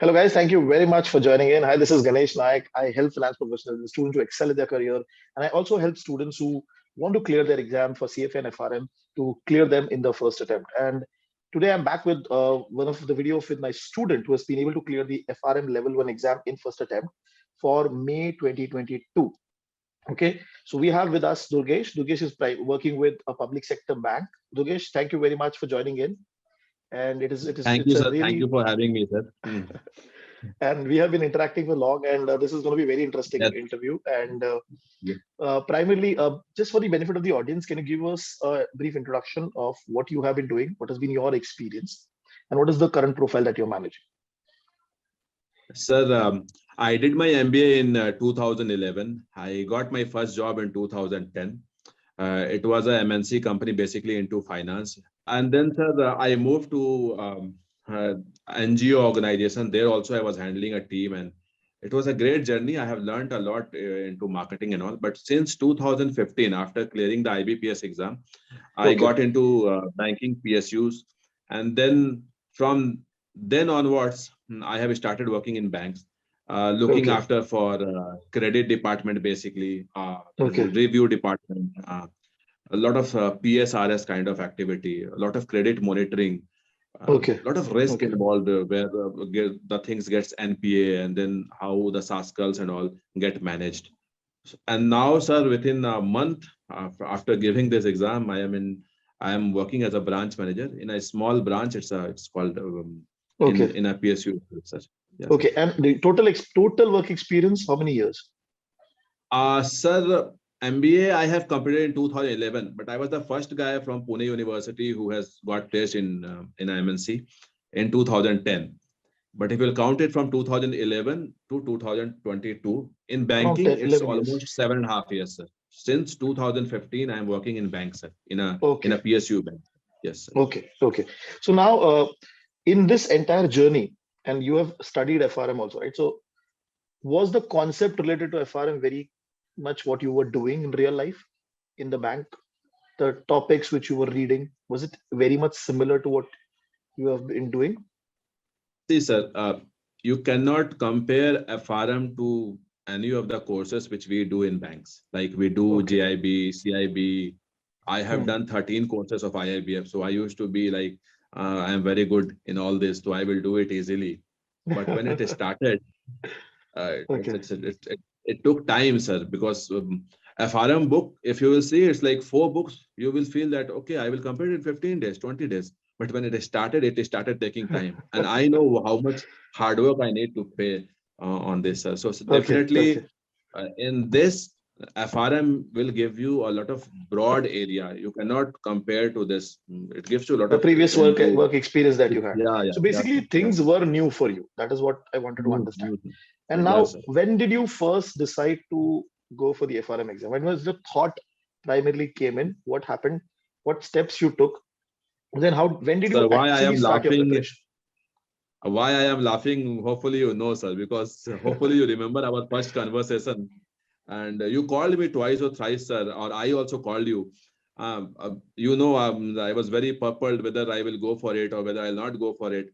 Hello, guys. Thank you very much for joining in. Hi, this is Ganesh Nayak. I help finance professionals and students to excel in their career. And I also help students who want to clear their exam for CFA and FRM to clear them in the first attempt. And today I'm back with one of the videos with my student who has been able to clear the FRM Level 1 exam in first attempt for May 2022. Okay, so we have with us Durgesh. Durgesh is working with a public sector bank. Durgesh, thank you very much for joining in. And Thank it's you, a sir. Thank you really for having me, sir. and we have been interacting for long, and this is going to be a very interesting Yes. interview. And Yes. primarily, just for the benefit of the audience, can you give us a brief introduction of what you have been doing, what has been your experience, and what is the current profile that you're managing? Sir, I did my MBA in 2011. I got my first job in 2010. It was a MNC company, basically into finance. And then, sir, I moved to NGO organization. There also, I was handling a team, and it was a great journey. I have learned a lot into marketing and all. But since 2015, after clearing the IBPS exam, I Okay, got into banking PSUs, and then from then onwards, I have started working in banks, looking okay, after for credit department, basically okay, review department, a lot of PSRS kind of activity, a lot of credit monitoring, a okay, lot of risk okay, involved, where the things gets NPA, and then how the SASCals and all get managed. And now, sir, within a month after giving this exam, I am working as a branch manager in a small branch. It's called okay, in a PSU, sir. Yes, sir. okay. And the total work experience, how many years? Sir, MBA I have completed in 2011, but I was the first guy from Pune University who has got placed in MNC in 2010. But if you'll count it from 2011 to 2022, in Around banking, 10, it's 11 years. almost 7.5 years, sir. Since 2015, I'm working in bank, sir, in Okay, a PSU bank. Yes, sir. okay, okay. So now, in this entire journey, and you have studied FRM also, right? So was the concept related to FRM very much what you were doing in real life in the bank? The topics which you were reading, was it very much similar to what you have been doing? See, sir, you cannot compare FRM to any of the courses which we do in banks. Like we do Okay. JIB, CIB. I have Hmm. done 13 courses of IIBF. So I used to be like, I am very good in all this, so I will do it easily. But when it started, Okay. it took time, sir, because FRM book, if you will see, it's like 4 books. You will feel that, okay, I will complete it in 15 days, 20 days. But when it started taking time. And I know how much hard work I need to pay on this, sir. So Okay. Okay. definitely in this, FRM will give you a lot of broad area. You cannot compare to this. It gives you a lot The of previous into, work experience that you had. yeah, So yeah, basically, sir, yeah. things were new for you. That is what I wanted to understand. New thing. And Yes, now, sir. when did you first decide to go for the FRM exam? When was the thought primarily came in? What happened? What steps you took? And then how? When did you Sir, why I actually am start your laughing? preparation? Why I am laughing? Hopefully you know, sir, because hopefully you remember our first conversation, and you called me twice or thrice, sir, or I also called you. I was very purpled whether I will go for it or whether I'll not go for it.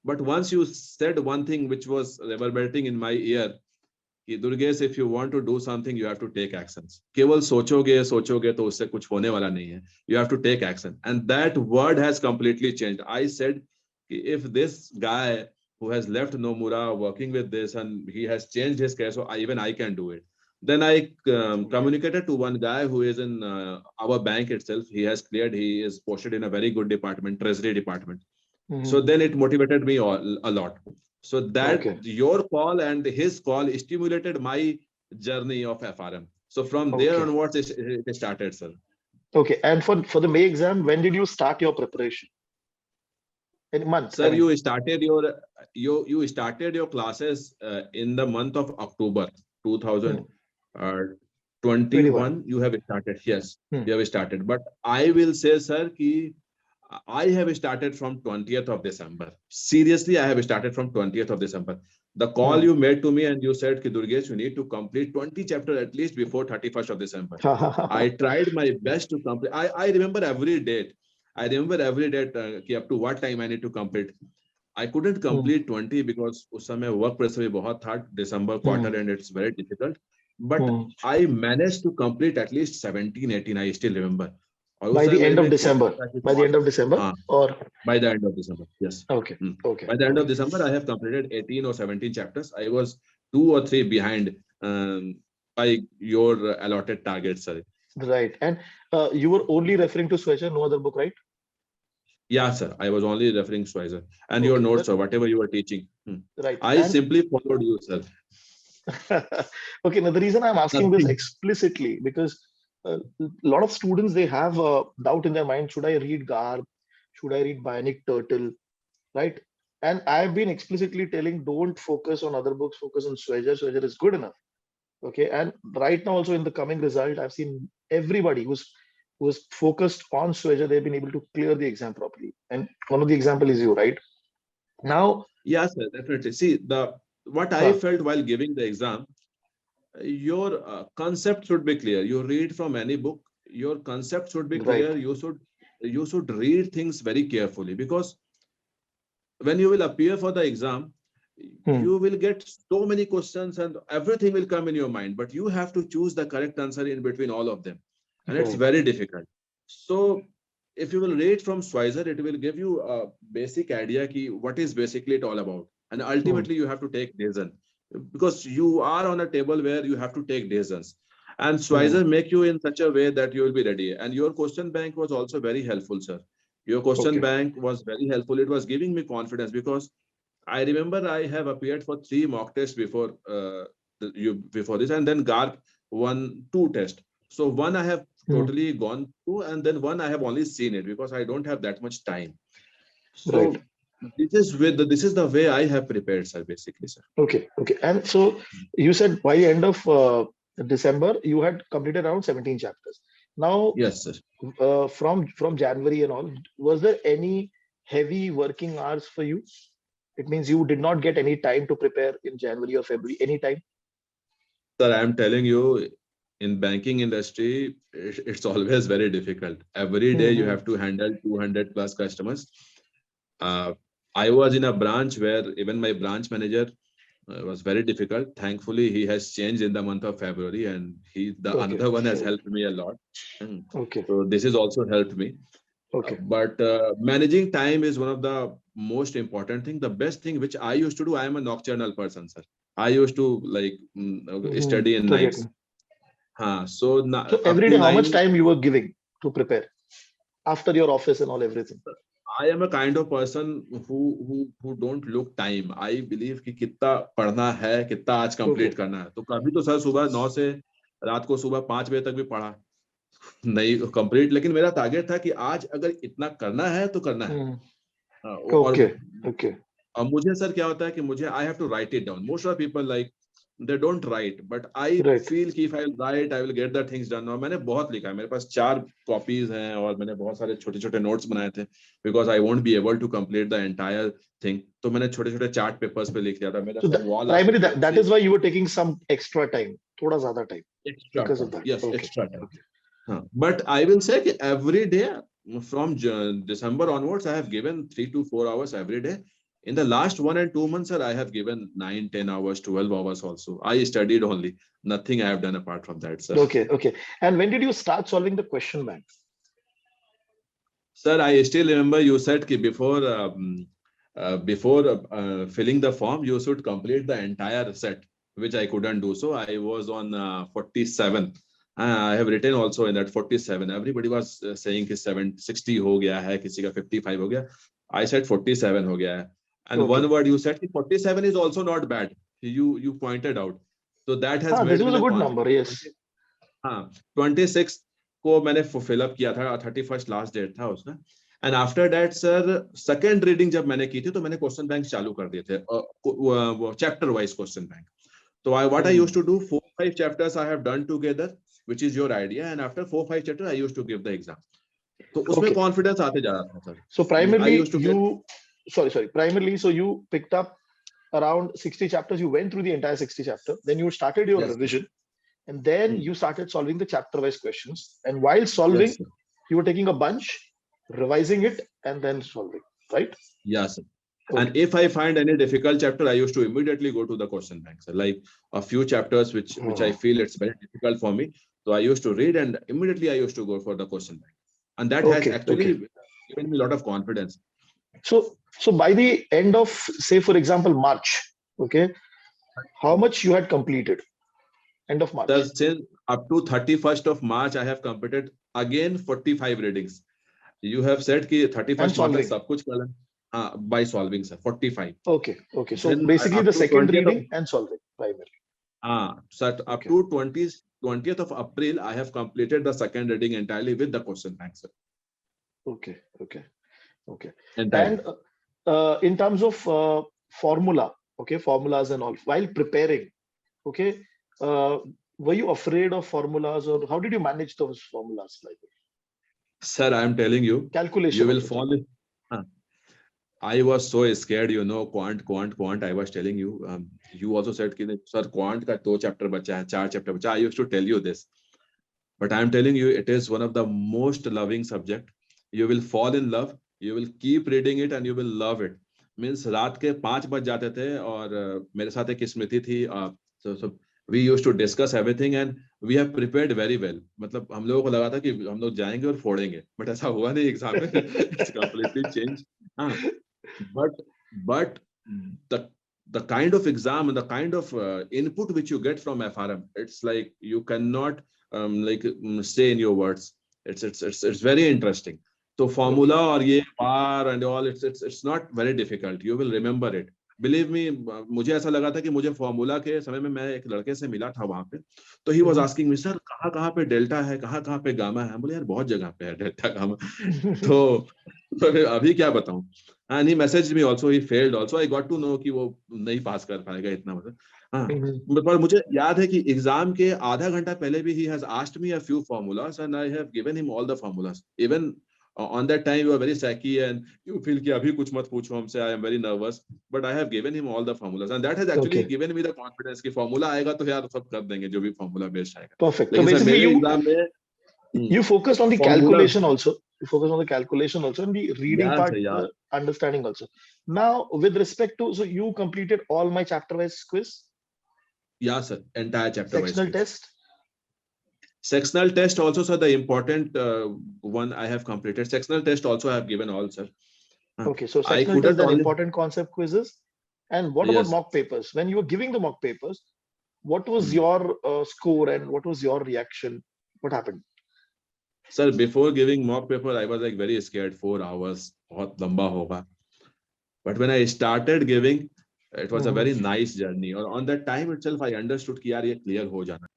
But once you said one thing which was reverberating in my ear, कि Durgesh, if you want to do something, you have to take actions. केवल सोचोगे तो उससे कुछ होने वाला नहीं है. You have to take action, and that word has completely changed. I said, if this guy who has left Nomura working with this and he has changed his career, so even I can do it. Then I Okay. communicated to one guy who is in our bank itself. He has cleared. He is posted in a very good department, treasury department. So Mhm. then it motivated me a lot. So that Okay. your call and his call stimulated my journey of FRM. So from there Okay. onwards, it started, sir. Okay. And for the May exam, when did you start your preparation? Any month? I Sir, mean, you started your classes in the month of October hmm, 21. 2021. You have started. Yes, Hmm. you have started. But I will say, sir, ki I have started from 20th of December. Seriously, I have started from 20th of December. The call Hmm. you made to me and you said, Ki Durgesh, you need to complete 20 chapters at least before 31st of December. I tried my best to complete. I remember every date. I remember every date, up to what time I need to complete. I couldn't complete 20 because उस समय work pressure भी बहुत था, December quarter and it's very difficult. But I managed to complete at least 17, 18. I still remember. और By उस the समय मेरे end में of एक December. confidence था कि By the end of December, हाँ, or by the end of December, yes. okay, okay, By the end of okay. December, I have completed 18 or 17 chapters. I was 2 or 3 behind by your allotted target, sir. Right. And you were only referring to Swedger, no other book, right? Yeah, sir. I was only referring Schweizer and your Okay. notes or whatever you were teaching. Right. I And simply followed you, sir. okay, now the reason I'm asking this Nothing. explicitly, because a lot of students, they have a doubt in their mind, should I read Garb? Should I read Bionic Turtle? Right? And I've been explicitly telling, don't focus on other books, focus on Swedger. Swedger is good enough. Okay. And right now also in the coming result, I've seen everybody who's focused on Swedger, they've been able to clear the exam properly. And one of the example is you, right? Now, Yes, sir, definitely. See, what I felt while giving the exam, your concept should be clear. You read from any book, your concept should be right. clear. You should read things very carefully, because when you will appear for the exam, you will get so many questions and everything will come in your mind, but you have to choose the correct answer in between all of them. And it's Right. very difficult. So if you will read from Schweizer, it will give you a basic idea ki what is basically it all about. And ultimately you have to take decision, because you are on a table where you have to take decisions. And Schweizer make you in such a way that you will be ready. And your question bank was also very helpful, sir. Your question Okay. bank was very helpful. It was giving me confidence, because I remember I have appeared for 3 mock tests before this, and then GARP 2 tests. So one I have totally gone through, and then one I have only seen it because I don't have that much time. Right. So this is the way I have prepared, sir, basically, sir. Okay. Okay. And so you said by the end of December, you had completed around 17 chapters. Now, Yes, sir. from January and all, was there any heavy working hours for you? It means you did not get any time to prepare in January or February, any time? Sir, I am telling you, in banking industry, it's always very difficult. Every day you have to handle 200 plus customers. I was in a branch where even my branch manager was very difficult. Thankfully, he has changed in the month of February, and the Okay. another one has helped me a lot. Okay. So this has also helped me. Okay. But managing time is one of the most important thing. The best thing which I used to do, I am a nocturnal person, sir. I used to study in Study at nights. night. So So up every to day, how much 9, time you were giving to prepare after your office and all everything? I am a kind of person who don't look time. I believe कि कितना पढ़ना है, कितना आज Okay. Complete करना है. तो कभी तो सर सुबह 9 से रात को सुबह 5 बजे तक भी पढ़ा नहीं कंप्लीट, लेकिन मेरा टारगेट था कि आज अगर इतना करना है तो करना है. और Okay. Okay. मुझे सर क्या होता है कि मुझे I have to write it down. Most of people like they don't write, but I Right. Feel कि if I write I will get the things done. और मैंने बहुत लिखा है, मेरे पास 4 कॉपीज हैं और मैंने बहुत सारे छोटे छोटे नोट्स बनाए थे, because I won't be able to complete the entire thing. तो मैंने छोटे छोटे चार्ट पेपर्स पे लिख दिया था. मेरा So सर वॉल आप primarily देखिए that is why you were taking some extra time, thoda zyada time extra because of time. that. Yes, Okay. Extra time. Okay. But I will say that every day from December onwards, I have given 3 to 4 hours every day. In the last 1 and 2 months, sir, I have given 9, 10 hours, 12 hours also. I studied only. Nothing I have done apart from that, sir. Okay. Okay. And when did you start solving the question bank? Sir, I still remember you said that before filling the form, you should complete the entire set, which I couldn't do. So I was on 47. I have written also in that 47. Everybody was saying कि 60 हो गया है, किसी का 55 हो गया. I said 47 हो गया है. And Okay. one word you said कि 47 is also not bad. You pointed out. So that has This made was me a the good confidence. number. Yes. हाँ, 26 को मैंने फिलअप किया था. 31st लास्ट डेट था उसका. And after that sir second reading जब मैंने की थी तो मैंने क्वेश्चन बैंक चालू कर दिए थे, चैप्टर वाइज क्वेश्चन बैंक. तो what I used to do, 4-5 chapters I have done together, which is your idea, and after 4-5 chapter I used to give the exam. तो उसमें कॉन्फिडेंस आते जा रहा था sir. So primarily I used to get... primarily, so you picked up around 60 chapters. You went through the entire 60 chapter. Then you started your revision, and then you started solving the chapter wise questions. And while solving, you were taking a bunch, revising it, and then solving, right? Yes, sir. And if I find any difficult chapter, I used to immediately go to the question bank. So like a few chapters which I feel it's very difficult for me. So I used to read and immediately I used to go for the question bank. And that has actually given me a lot of confidence. So by the end of, say, for example, March, okay, how much you had completed? End of March. Sir, since up to 31st of March, I have completed again 45 readings. You have said कि 31st March तक सब कुछ कर by solving, sir. 45. Okay. So then basically the second reading and solving primarily. So up to 20th of April, I have completed the second reading entirely with the question bank, sir. Okay. Entirely. And in terms of formulas and all, while preparing, were you afraid of formulas, or how did you manage those formulas? Like, sir, I am telling you, calculation. You will fall in. I was so scared, quant. I was telling you. You also said, sir, quant ka 2 chapter bacha hai, 4 chapter bacha. I used to tell you this. But I am telling you, it is one of the most loving subject. You will fall in love. You will keep reading it and you will love it. Means रात के 5 बज जाते थे और मेरे साथ एक स्मृति थी. So we used to discuss everything and we have prepared very well. मतलब हम लोगों को लगा था कि हम लोग जाएंगे और फोड़ेंगे. But ऐसा हुआ नहीं एग्जाम में. It's completely changed. But the kind of exam and the kind of input which you get from FRM, it's like you cannot stay in your words. It's very interesting. So formula or ye bar and all, it's not very difficult. You will remember it. Believe me, मुझे ऐसा लगा था कि मुझे formula के समय में मैं एक लड़के से मिला था वहां पे, तो he was asking me, sir कहाँ पे डेल्टा है, कहाँ पे गामा है. बोले यार बहुत जगह पे है डेल्टा गामा. तो अभी क्या बताऊं. And he messaged me also, he failed also. I got to know कि वो नहीं पास कर पाएगा इतना मतलब. पर मुझे याद है कि एग्जाम के आधा घंटा पहले भी he has asked me a few formulas and I have given him all the formulas. Even on that time you are very sacky and you feel कि अभी कुछ मत पूछो हमसे, I am very nervous, but I have given him all the formulas and that has actually given me the confidence कि formula आएगा तो यार सब कर देंगे जो भी formula based आएगा. Perfect. So basically you focused on the calculation also. You focus on the calculation also and the reading part, understanding also. Now, with respect to, so you completed all my chapter-wise quiz? Yeah, sir. Entire chapter-wise. Sectional test? Sectional test also, sir, the important one I have completed. Sectional test also I have given all, sir. Okay, so sectional test, then important concept quizzes. And what about mock papers? When you were giving the mock papers, what was your score and what was your reaction? What happened? Sir, before giving mock paper, I was like very scared. 4 hours, बहुत लंबा होगा. But when I started giving, it was a very nice journey. Or on that time itself, I understood कि यार ये clear हो जाना.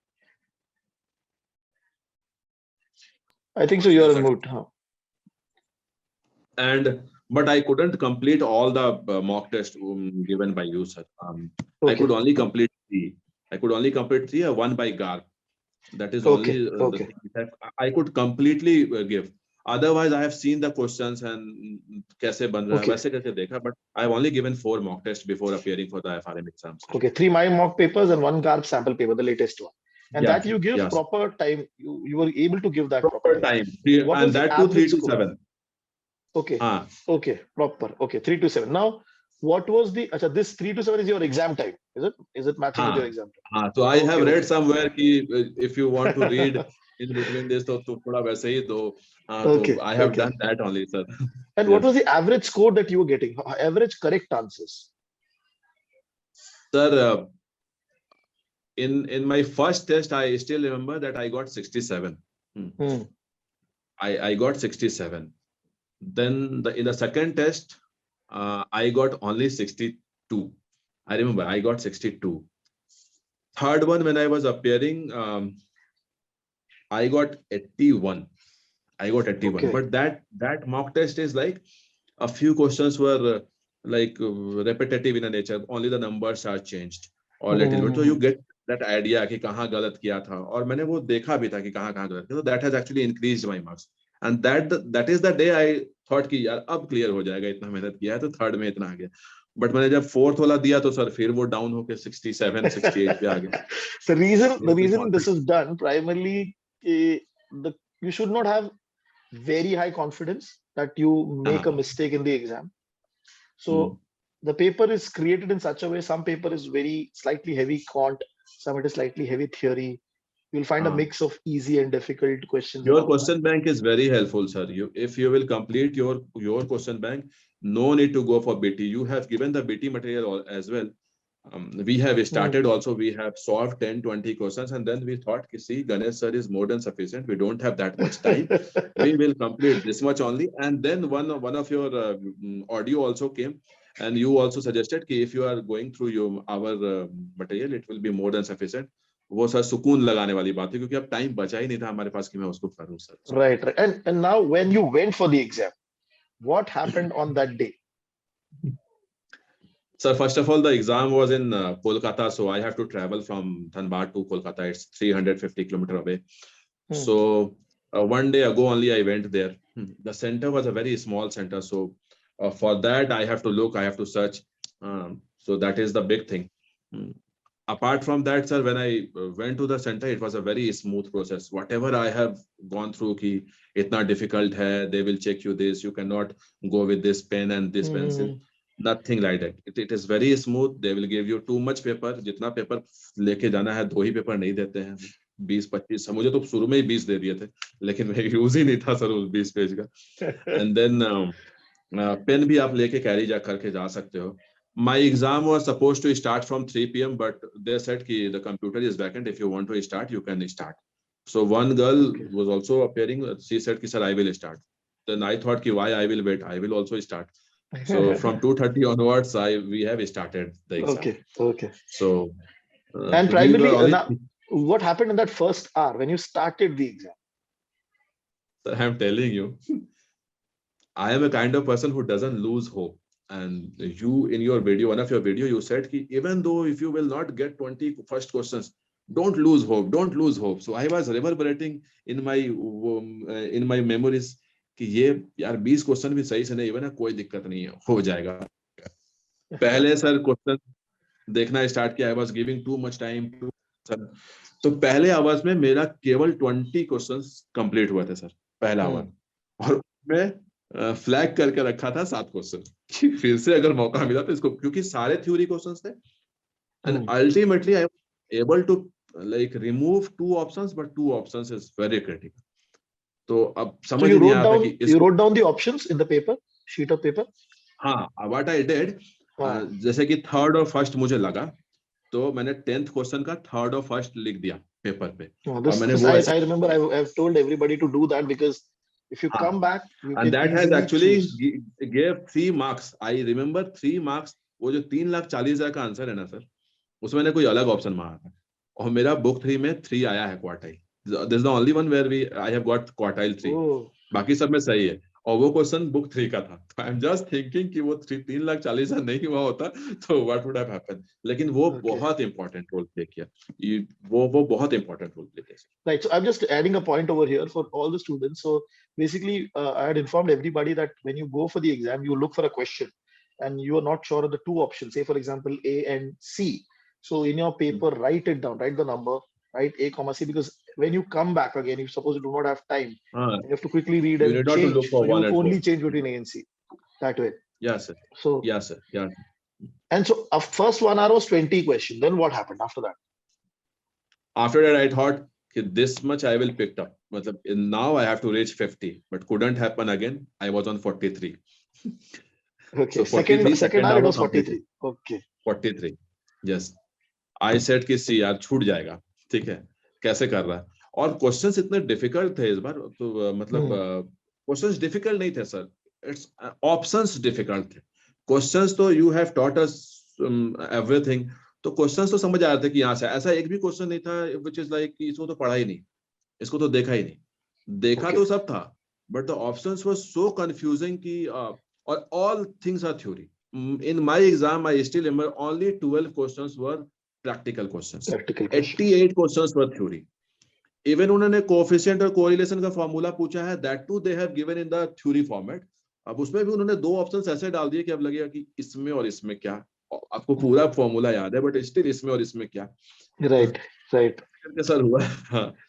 I think so. You're in mood, huh? But I couldn't complete all the mock tests given by you, sir. I could only complete 3. I could only complete 3, one by GAR. That is only the thing that I could completely give. Otherwise, I have seen the questions and कैसे बन रहा है वैसे करके देखा. But I have only given 4 mock tests before appearing for the FRM exams. Okay, 3 my mock papers and 1 GARP sample paper, the latest one. And that you give proper time. You were able to give that proper time. And that too 3 to 7. Okay. Okay, proper. Okay, 3 to 7. Now, what was the this 3 to 7 is your exam time, is it? Is it matching with your exam time? So I have read somewhere कि if you want to read in between this, तो थोड़ा वैसे ही दो. I have done that only, sir. And what was the average score that you were getting? Average correct answers? Sir, in my first test, I still remember that I got 67. I got 67. Then in the second test, I got only 62. I remember I got 62. Third one, when I was appearing, I got 81. I got 81. But that mock test is like a few questions were like repetitive in a nature. Only the numbers are changed or little bit. So you get that idea कि कहाँ गलत किया था. और मैंने वो देखा भी था कि कहाँ गलत किया. So that has actually increased my marks. And that is the day I thought कि यार अब clear हो जाएगा, इतना मेहनत किया है तो third में इतना आ गया. But मैंने जब fourth वाला दिया तो सर फिर वो down होके 67, 68 पे आ गया. The reason this is done primarily, you should not have very high confidence that you make a mistake in the exam. So the paper is created in such a way. Some paper is very slightly heavy quant, some it is slightly heavy theory. You'll find a हाँ. mix of easy and difficult questions and Your all of that. question bank is very helpful, sir. If you will complete your question bank, no need to go for BT. You have given the BT material as well. We have started also, we have solved 10-20 questions, and then we thought, see, Ganesh sir is more than sufficient. We don't have that much time. We will complete this much only. And then one of your audio also came, and you also suggested कि if you are going through our material, it will be more than sufficient. वो sir सुकून लगाने वाली बात है, क्योंकि अब time बचा ही नहीं था हमारे पास कि मैं उसको करूं sir. Right, right. And now when you went for the exam, what happened on that day? Sir, first of all, the exam was in Kolkata, so I have to travel from Dhanbad to Kolkata. It's 350 kilometers away. So one day ago only I went there. The center was a very small center, so for that I have to look, I have to search. So that is the big thing. Apart from that, sir, when I went to the center, it was a very smooth process. Whatever I have gone through, ki itna difficult hai, they will check you this, you cannot go with this pen and this pencil. Nothing like that. It is very smooth. They will give you too much paper. जितना paper लेके जाना है, 2 ही paper नहीं देते हैं. 20-25, मुझे तो शुरू में ही 20 दे दिए थे, लेकिन मैं यूज ही नहीं था सर उस 20 पेज का. एंड देन पेन भी आप लेके कैरी जा करके जा सकते हो. My exam was supposed to start from 3 p.m. but they said कि the computer is vacant. If you want to start, you can start. So one girl was also appearing. She said कि sir, I will start. Then I thought कि why I will wait? I will also start. So from 2:30 onwards, we have started the exam. Okay. So and we primarily, were only. now, what happened in that first hour when you started the exam? Sir, I am telling you, I am a kind of person who doesn't lose hope. And you, in your video, one of your video, you said कि even though if you will not get 20 first questions, don't lose hope. Don't lose hope. So I was reverberating in my memories कि ये यार 20 question भी सही से नहीं हुए ना, कोई दिक्कत नहीं है, हो जाएगा. पहले सर क्वेश्चन देखना स्टार्ट किया. I was giving too much time to sir. तो पहले आवर्स में मेरा केवल 20 क्वेश्चंस कंप्लीट हुए थे सर, पहला आवर. और मैं फ्लैग करके रखा था 7 क्वेश्चन. फिर से अगर मौका मिला तो इसको, क्योंकि सारे थ्योरी क्वेश्चंस थे. And ultimately I was able to like remove 2 options, but 2 options is very critical. तो अब समझ नहीं आ रहा कि you wrote down the options in the paper, sheet of paper. हाँ, what I did, जैसे कि थर्ड और फर्स्ट मुझे लगा, तो मैंने 10th क्वेश्चन का थर्ड और फर्स्ट लिख दिया पेपर पे. और मैंने वो I remember I've told everybody to do that, because if you come back, you and can that has actually choose. gave 3 marks. I remember 3 marks. वो जो 3,40,000 का आंसर है ना सर, उसमें मैंने कोई अलग ऑप्शन मारा था, और मेरा बुक 3 में 3 आया है quartile. This is the only one where I have got quartile 3. बाकी सब में सही है, और वो क्वेश्चन बुक 3 का था. तो आई एम जस्ट थिंकिंग कि वो 3,40,000 नहीं हुआ होता तो व्हाट वुड हैव हैपेंड. लेकिन वो बहुत इंपॉर्टेंट रोल प्ले किया. वो बहुत इंपॉर्टेंट रोल प्ले किया. Right. So I'm just adding a point over here for all the students. So basically, I had informed everybody that when you go for the exam, you look for a question and you are not sure of the 2 options, say for example A and C. So in your paper, write it down, write the number, write A comma C, because when you come back again, if suppose you do not have time, you have to quickly read and change. So you only change between A and C that way. Yes, sir. So yes, sir. Yeah. And so first 1 hour was 20 questions. Then what happened after that? After that, I thought this much I will pick up. Now I have to reach 50, but couldn't happen again. I was on 43. Okay. So second hour it was 43. Okay. 43. Yes. I said कि सी यार छूट जाएगा, ठीक है, कैसे कर रहा है. और क्वेश्चंस इतने डिफिकल्ट थे इस बार, तो मतलब क्वेश्चंस डिफिकल्ट नहीं थे सर, इट्स ऑप्शंस डिफिकल्ट थे. क्वेश्चंस तो you have taught us everything, तो क्वेश्चंस तो समझ आ रहे थे कि यहाँ से. ऐसा एक भी क्वेश्चन नहीं था व्हिच इज लाइक इसको तो पढ़ा ही नहीं, इसको तो देखा ही नहीं. देखा तो सब था, but the options were so confusing कि और all things are theory. In my exam, I still remember only 12 questions were practical questions. 88 questions were theory. Even उन्होंने coefficient और correlation का formula पूछा है, that too they have given in the theory format. अब उसमें भी उन्होंने 2 options ऐसे डाल दिए कि अब लगेगा कि इसमें और इसमें क्या. आपको पूरा formula याद है, but still इसमें और इसमें क्या. Right. सर हुआ.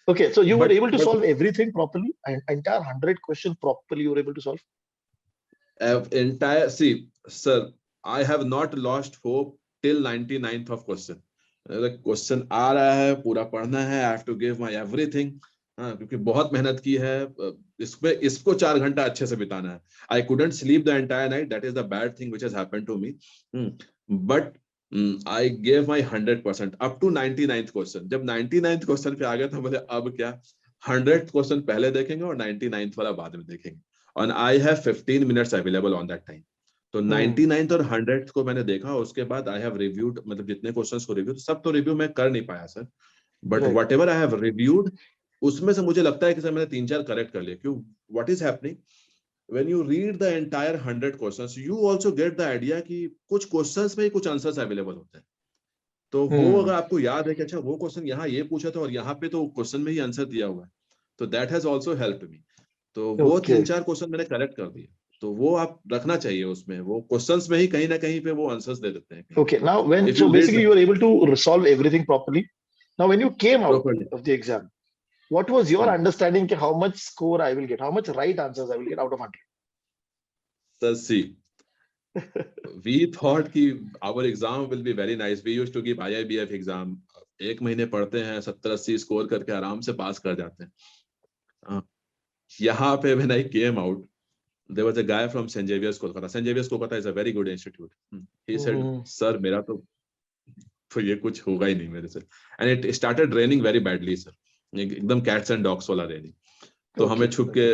Okay, so you were able to solve everything properly, and entire 100 questions properly you were able to solve. Entire, see, sir, I have not lost hope till 99th of question. Question आ रहा है, पूरा पढ़ना है, I have to give my everything, क्योंकि बहुत मेहनत की है इसको 4 घंटा अच्छे से बिताना है. I couldn't sleep the entire night, that is the bad thing which has happened to me, but I gave my 100% up to 99th question. जब 99th क्वेश्चन पे आ गया तो बोले अब क्या, 100th क्वेश्चन पहले देखेंगे और 99th वाला बाद में देखेंगे. और I have 15 minutes available on that time. तो 99th और 100th को मैंने देखा. उसके बाद आई हैव रिव्यूड, मतलब जितने क्वेश्चंस को रिव्यू, सब तो रिव्यू मैं कर नहीं पाया sir, but what ever I have reviewed, उसमें से मुझे लगता है कि सर मैंने 3-4 करेक्ट कर लिए. क्यों, what is happening, when you read the entire 100 questions you also get the idea कि कुछ क्वेश्चंस में ही कुछ आंसर्स अवेलेबल होते हैं. तो वो अगर आपको याद है कि अच्छा वो क्वेश्चन यहाँ ये पूछा था और यहाँ पे तो क्वेश्चन में ही आंसर दिया हुआ है, तो that has also helped me. तो वो 3-4 क्वेश्चन मैंने करेक्ट कर दिए. तो वो आप रखना चाहिए उसमें, वो क्वेश्चंस में ही कहीं ना कहीं पे वो आंसर्स दे देते हैं. Okay, now when, If so you read basically you were able to resolve everything properly. Now when you came out properly, of the exam, what was your understanding कि how much score I will get, how much right answers I will get out of 100? sir, see, we thought कि our exam will be very nice. We used to give IIBF exam. 1 महीने पढ़ते हैं, 70-80 score करके आराम से पास कर जाते हैं. यहाँ पे when I came out, there was a guy from St. Xavier's Kolkata. St. Xavier's Kolkata is a very good institute. He said, sir, मेरा तो ये कुछ होगा ही नहीं मेरे से. And it started raining very badly, sir. एकदम cats and dogs वाला raining. तो हमें छुप के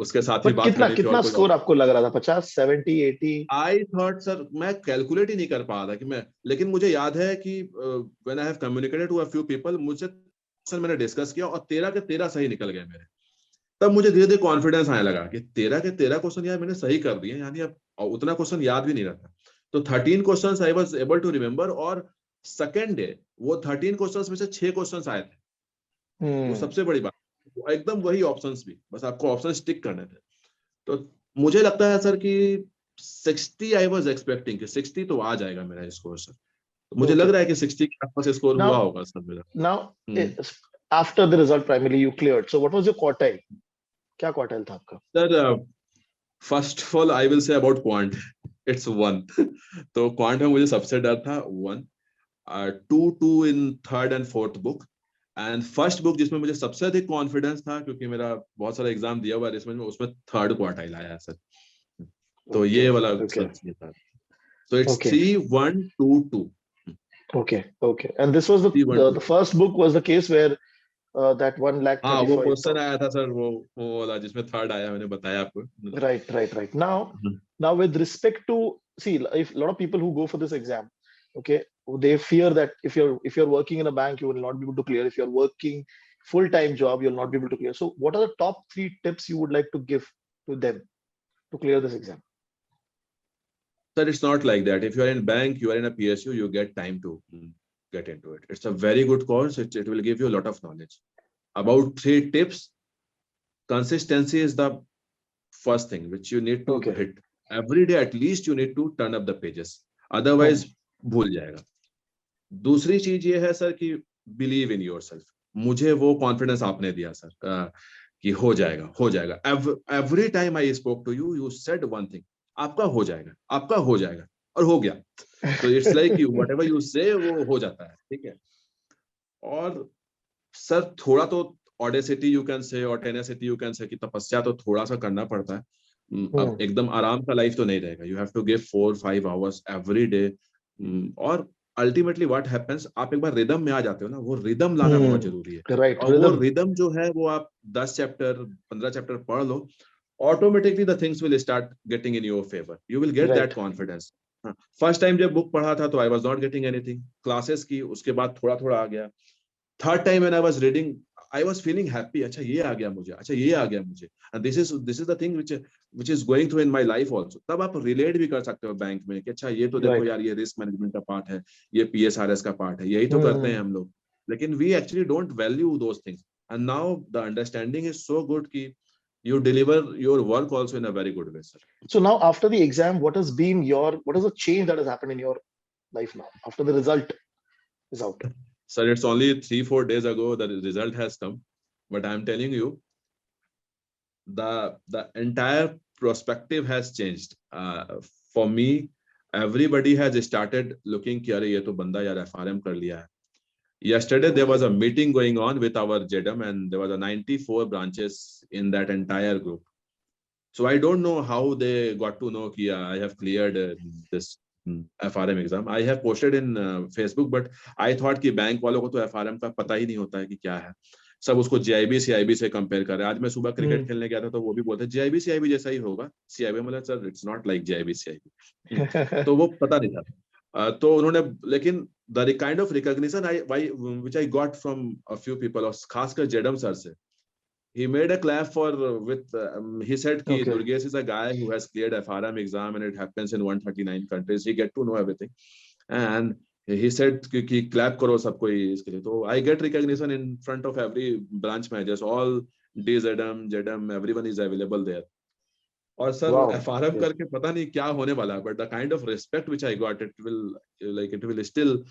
उसके साथ ही बात करनी थी. कितना स्कोर आपको लग रहा था, 50, 70, 80? I thought, सर, मैं कैलकुलेट ही नहीं कर पा रहा था कि मैं, लेकिन मुझे याद है कि when I have communicated to a few people, मुझसे मैंने डिस्कस किया और 13 के 13 सही निकल गए मेरे. तब मुझे धीरे धीरे कॉन्फिडेंस आने लगा कि 13 के 13 क्वेश्चन यार मैंने सही कर दिए, यानी अब उतना क्वेश्चन याद भी नहीं रहता. तो 13 questions I was able to remember. और सेकंड डे वो 13 क्वेश्चंस में से 6 क्वेश्चंस आए थे. वो सबसे बड़ी बात, एकदम वही ऑप्शंस भी, बस आपको ऑप्शन टिक करने थे. तो मुझे लगता है सर कि 60 आई वाज एक्सपेक्टिंग कि 60 तो आ जाएगा मेरा स्कोर सर. तो मुझे लग रहा है कि 60 के आसपास स्कोर हुआ होगा सर मेरा. Now after the result primarily you cleared, so what was your quartile? क्या क्वार्टाइल था आपका sir? First of all I will say about quant, it's 1. तो क्वांट में मुझे सबसे डर था 1. 2 in third and fourth book. And first book जिसमें मुझे सबसे अधिक कॉन्फिडेंस था, क्योंकि मेरा बहुत सारा एग्जाम दिया हुआ है उसमें थर्ड क्वार्टाइल आया है सर. तो ये वाला सर था. So it's 3, 1, 2, 2. Okay. And this was the first book was the case where that 1,35,000. हाँ, वो क्वेश्चन आया था सर, वो वाला जिसमें थर्ड आया, मैंने बताया आपको. Right. Now with respect to, see, if a lot of people who go for this exam, okay, they fear that if you're working in a bank, you will not be able to clear. If you're working full-time job, you'll not be able to clear. So what are the top 3 tips you would like to give to them to clear this exam? Sir, it's not like that. If you are in bank, you are in a PSU, you get time to get into it. It's a very good course. It will give you a lot of knowledge. About 3 tips. Consistency is the first thing which you need to hit. Every day at least you need to turn up the pages. Otherwise, भूल जाएगा. दूसरी चीज ये है sir कि believe in yourself. मुझे वो confidence आपने दिया सर कि हो जाएगा. Every time I spoke to you, you said one thing. आपका हो जाएगा और हो गया. तो it's like whatever you say वो हो जाता है. ठीक है. और सर थोड़ा तो ऑडेसिटी यू कैन से और टेनेसिटी यू कैन से कि तपस्या तो थोड़ा सा करना पड़ता है. अब एकदम आराम का लाइफ तो नहीं रहेगा. You have to give 4-5 hours every day. और अल्टीमेटली व्हाट हैपेंस, आप एक बार रिदम में आ जाते हो ना, वो रिदम लाना बहुत जरूरी है. और वो रिदम जो है वो आप 10 चैप्टर 15 चैप्टर पढ़ लो, automatically the things will start getting in your favor. You will get that confidence. First time जब बुक पढ़ा था तो I was not getting anything. Classes की उसके बाद थोड़ा थोड़ा आ गया. Third time when I was reading I was feeling happy. अच्छा ये आ गया मुझे. And this is the thing which is going through in my life also. तब आप रिलेट भी कर सकते हो बैंक में कि अच्छा ये तो देखो यार, ये रिस्क मैनेजमेंट का पार्ट है, ये PSRS का पार्ट है, यही तो करते हैं हम लोग. लेकिन we actually don't value those things. And now the understanding is so good कि you deliver your work also in a very good way, sir. So now after the exam, what is the change that has happened in your life now after the result is out? Sir, it's only 3-4 days ago that the result has come, but I'm telling you, the entire perspective has changed for me. everybody has started looking कि अरे ये तो बंदा यार FRM कर लिया है. Yesterday there was a Okay. meeting going on with our JDM and there was a 94 branches in that entire group. So I don't know how they got to know कि I have cleared this FRM exam. I have posted in Facebook, but I thought कि bank वालों को तो FRM का पता ही नहीं होता है कि क्या है. सब उसको JIB CIB से कंपेयर कर रहे हैं. आज मैं सुबह क्रिकेट खेलने गया था तो वो भी बोलते हैं JIB CIB जैसा ही होगा. CIB मतलब sir it's not like JIB CIB. तो वो पता नहीं था. तो उन्होंने लेकिन the kind of recognition which I got from a few people, और खासकर जेडम सर से, he made a clap for he said कि Okay. Durgesh is a guy who has cleared FRM exam and it happens in 139 countries. He get to know everything and he said कि clap करो सबको इसके लिए. तो I get recognition in front of every branch managers, all DZM, JDM, everyone is available there. और sir Wow. FRM Yes. करके पता नहीं क्या होने वाला है, but the kind of respect which I got, it will still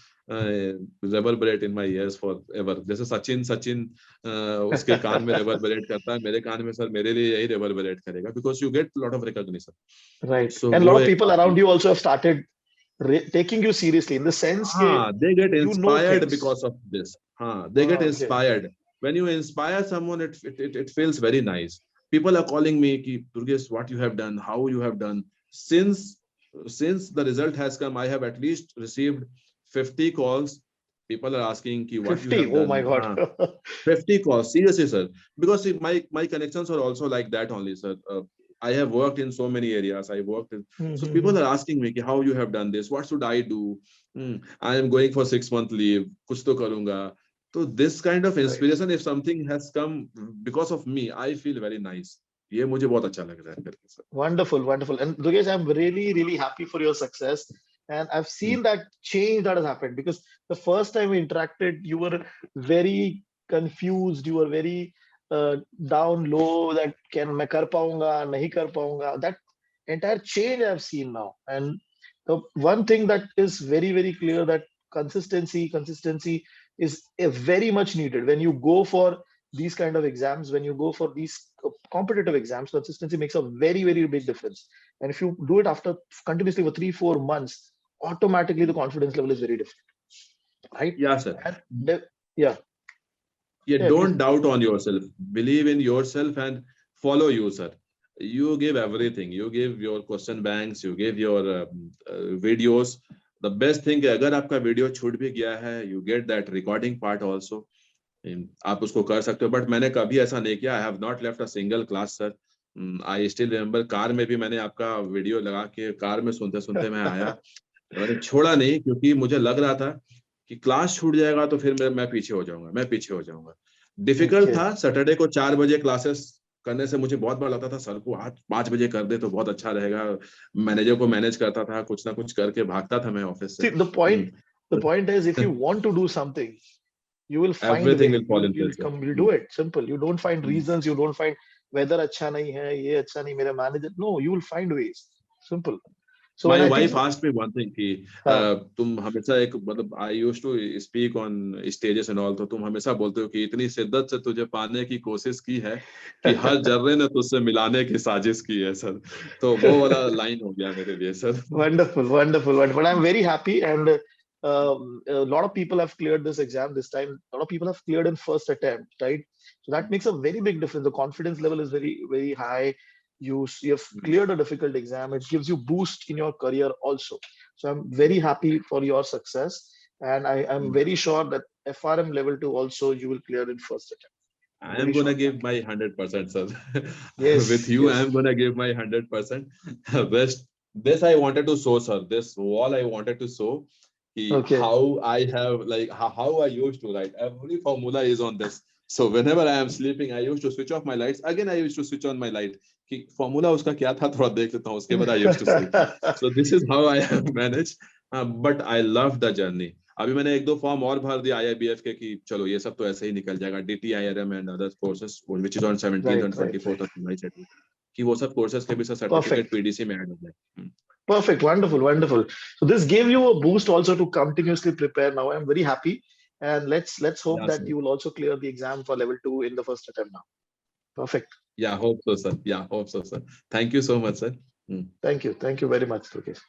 reverberate in my ears forever. जैसे सचिन उसके कान में reverberate करता है, मेरे कान में सर मेरे लिए यही reverberate करेगा, because you get a lot of recognition. Right. So And a वो lot of एक people बात around थी. you also have started taking you seriously in the sense that हाँ, they get you know inspired things. because of this. हाँ, they get Okay. inspired. When you inspire someone, it feels very nice. People are calling me कि Durgesh, what you have done, how you have done. Since the result has come, I have at least received 50 calls. People are asking कि what you 50. have Oh done. my God. हाँ, 50 calls, seriously, sir. Because see, my connections are also like that only, sir. I have worked in so many areas. I worked in, so people are asking me कि how you have done this. What should I do? I am going for 6-month leave. कुछ तो करूँगा. So this kind of Right. inspiration, if something has come because of me, I feel very nice. ये मुझे बहुत अच्छा लग रहा है करके sir. Wonderful, wonderful. And Durgesh, I'm really, really happy for your success. And I've seen that change that has happened because the first time we interacted, you were very confused. You were very down low that can मैं कर पाऊंगा, नहीं कर पाऊंगा. That entire change I've seen now. And the one thing that is very, very clear that consistency is a very much needed when you go for these kind of exams. When you go for these competitive exams, consistency makes a very, very big difference. And if you do it after continuously for 3-4 months, automatically the confidence level is very different, right? Yeah, sir. And yeah, Yeah, please. don't doubt on yourself. Believe in yourself and follow you, sir. You give everything. You give your question banks. You give your videos. The best thing है अगर आपका video छूट भी गया है, you get that recording part also. आप उसको कर सकते हो. बट मैंने कभी ऐसा नहीं किया. I have not left a single class, sir. I still remember car में भी मैंने आपका वीडियो लगा के कार में सुनते सुनते मैं आया. मैंने छोड़ा नहीं क्योंकि मुझे लग रहा था कि क्लास छूट जाएगा तो फिर मैं पीछे हो जाऊंगा. Difficult Okay. था. सैटरडे को 4 बजे क्लासेस करने से मुझे बहुत बार लगता था सर को आज 5 बजे कर दे तो बहुत अच्छा रहेगा. मैनेजर को मैनेज करता था, कुछ ना कुछ करके भागता था मैं ऑफिस से. See, the point is, if you want to do something, you will find everything way. Will fall in You'll place, sir. come. You'll do it. Simple. You don't find reasons. You don't find whether अच्छा नहीं है, ये अच्छा नहीं मेरा manager. No, you will find ways. Simple. So, and My I think wife asked me one thing कि तुम हमेशा एक मतलब I used to speak on stages and all, तो तुम हमेशा बोलते हो कि इतनी शिद्दत से तुझे पाने की कोशिश की है कि हर जर्रे ने तुझसे मिलाने की साजिश की है सर. तो वो वाला लाइन हो गया मेरे लिए sir. wonderful, wonderful, wonderful. I'm very happy, and a lot of people have cleared this exam this time. A lot of people have cleared in first attempt, right? So that makes a very big difference. The confidence level is very, very high. You have cleared a difficult exam. It gives you boost in your career also. So I'm very happy for your success, and I'm very sure that FRM level 2 also you will clear in first attempt. I am Very gonna sure. give my 100%, sir. With Yes, you, I yes. am gonna give my 100%. Rest, this I wanted to show, sir. This wall I wanted to show Okay. how I have like how I used to write. Every formula is on this. So whenever I am sleeping, I used to switch off my lights. Again, I used to switch on my light. कि formula उसका क्या था थोड़ा देख लेता हूँ. उसके बाद I used to sleep. So this is how I have managed. But I love the journey. अभी मैंने 1-2 फॉर्म और भर दिया IIBF के कि चलो ये सब तो ऐसे ही निकल जाएगा. DT IRM and other courses which is on 17th and Right, right, 24th right. of July schedule. कि वो सब courses के भी सर Perfect. सर्टिफिकेट PDC में ऐड हो जाए. Perfect. Wonderful. Wonderful. So this gave you a boost also to continuously prepare. Now I'm very happy. And let's hope Yeah, that sir. you will also clear the exam for level 2 in the first attempt now. Perfect. Yeah, hope so, sir. Yeah, hope so, sir. Thank you so much, sir. Thank you. Thank you very much, Durgesh.